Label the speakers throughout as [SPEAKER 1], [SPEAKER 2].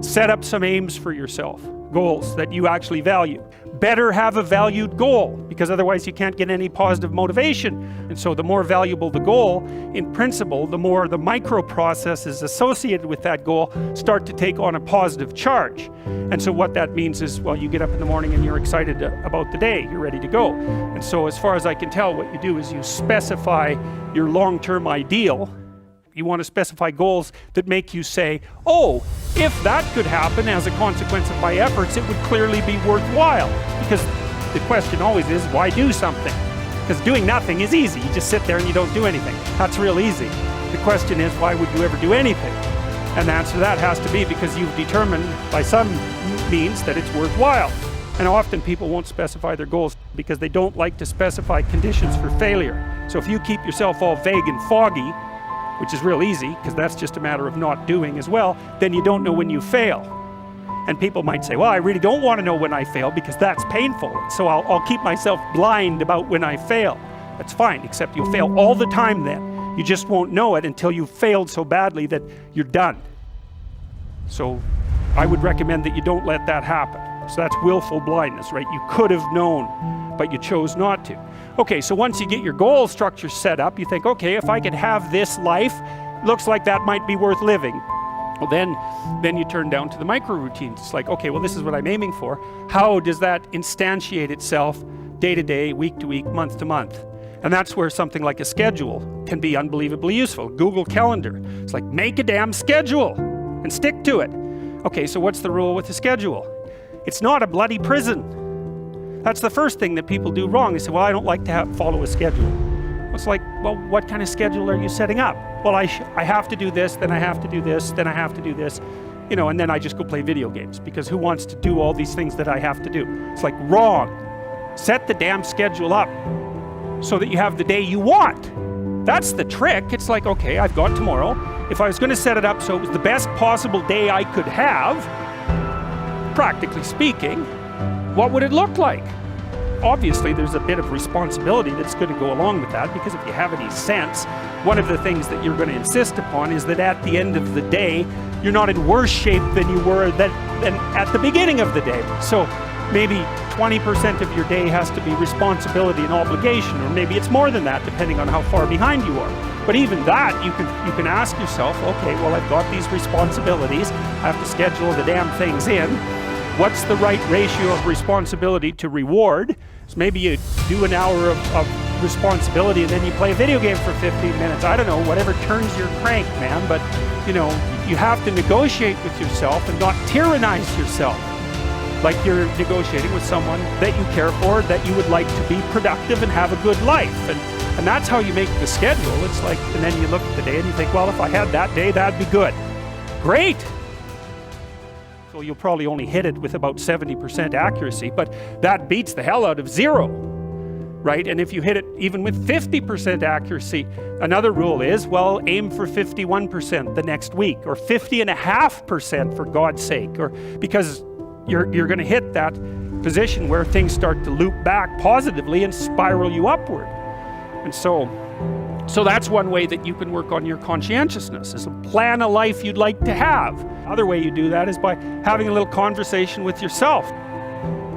[SPEAKER 1] Set up some aims for yourself, goals that you actually value. Better have a valued goal, because otherwise you can't get any positive motivation. And so the more valuable the goal, in principle, the more the micro processes associated with that goal start to take on a positive charge. And so what that means is, well, you get up in the morning and you're excited about the day, you're ready to go. And so as far as I can tell, what you do is you specify your long-term ideal. You want to specify goals that make you say, oh, if that could happen as a consequence of my efforts, it would clearly be worthwhile. Because the question always is, why do something? Because doing nothing is easy. You just sit there and you don't do anything. That's real easy. The question is, why would you ever do anything? And the answer to that has to be because you've determined by some means that it's worthwhile. And often people won't specify their goals because they don't like to specify conditions for failure. So if you keep yourself all vague and foggy, which is real easy, because that's just a matter of not doing as well, then you don't know when you fail. And people might say, well, I really don't want to know when I fail because that's painful. So I'll keep myself blind about when I fail. That's fine, except you'll fail all the time then. You just won't know it until you've failed so badly that you're done. So I would recommend that you don't let that happen. So that's willful blindness, right? You could have known, but you chose not to. Okay, so once you get your goal structure set up, you think, okay, if I could have this life, looks like that might be worth living. Well, then you turn down to the micro routines. It's like, okay, well, this is what I'm aiming for. How does that instantiate itself day to day, week to week, month to month? And that's where something like a schedule can be unbelievably useful. Google Calendar. It's like, make a damn schedule and stick to it. Okay, so what's the rule with the schedule? It's not a bloody prison. That's the first thing that people do wrong. They say, well, I don't like to follow a schedule. It's like, well, what kind of schedule are you setting up? Well, I have to do this, then I have to do this, then I have to do this, you know, and then I just go play video games, because who wants to do all these things that I have to do? It's like, wrong. Set the damn schedule up so that you have the day you want. That's the trick. It's like, okay, I've got tomorrow. If I was going to set it up so it was the best possible day I could have, practically speaking, what would it look like? Obviously, there's a bit of responsibility that's going to go along with that, because if you have any sense, one of the things that you're going to insist upon is that at the end of the day, you're not in worse shape than you were than at the beginning of the day. So maybe 20% of your day has to be responsibility and obligation, or maybe it's more than that, depending on how far behind you are. But even that, you can ask yourself, okay, well, I've got these responsibilities, I have to schedule the damn things in. What's the right ratio of responsibility to reward? So maybe you do an hour of responsibility and then you play a video game for 15 minutes. I don't know, whatever turns your crank, man. But, you know, you have to negotiate with yourself and not tyrannize yourself. Like you're negotiating with someone that you care for, that you would like to be productive and have a good life. And that's how you make the schedule. It's like, and then you look at the day and you think, well, if I had that day, that'd be good. Great. So you'll probably only hit it with about 70% accuracy, but that beats the hell out of 0, right? And if you hit it even with 50% accuracy, another rule is, well, aim for 51% the next week, or 50.5% for God's sake, or because you're going to hit that position where things start to loop back positively and spiral you upward. And so that's one way that you can work on your conscientiousness, is to plan a life you'd like to have. Another way you do that is by having a little conversation with yourself,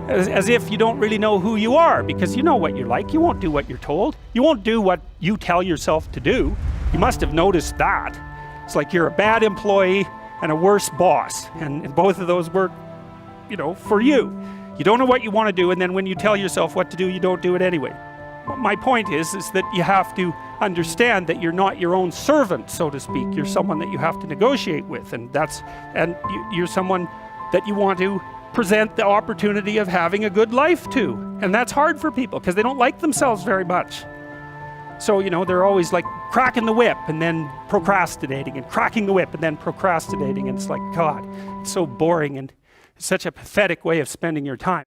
[SPEAKER 1] as if you don't really know who you are, because you know what you're like. You won't do what you're told. You won't do what you tell yourself to do. You must have noticed that. It's like you're a bad employee and a worse boss, and both of those work, you know, for you. You don't know what you want to do, and then when you tell yourself what to do, you don't do it anyway. My point is that you have to understand that you're not your own servant, so to speak. You're someone that you have to negotiate with, and you're someone that you want to present the opportunity of having a good life to. And that's hard for people because they don't like themselves very much. So, you know, they're always like cracking the whip and then procrastinating, and cracking the whip and then procrastinating. And it's like, God, it's so boring and it's such a pathetic way of spending your time.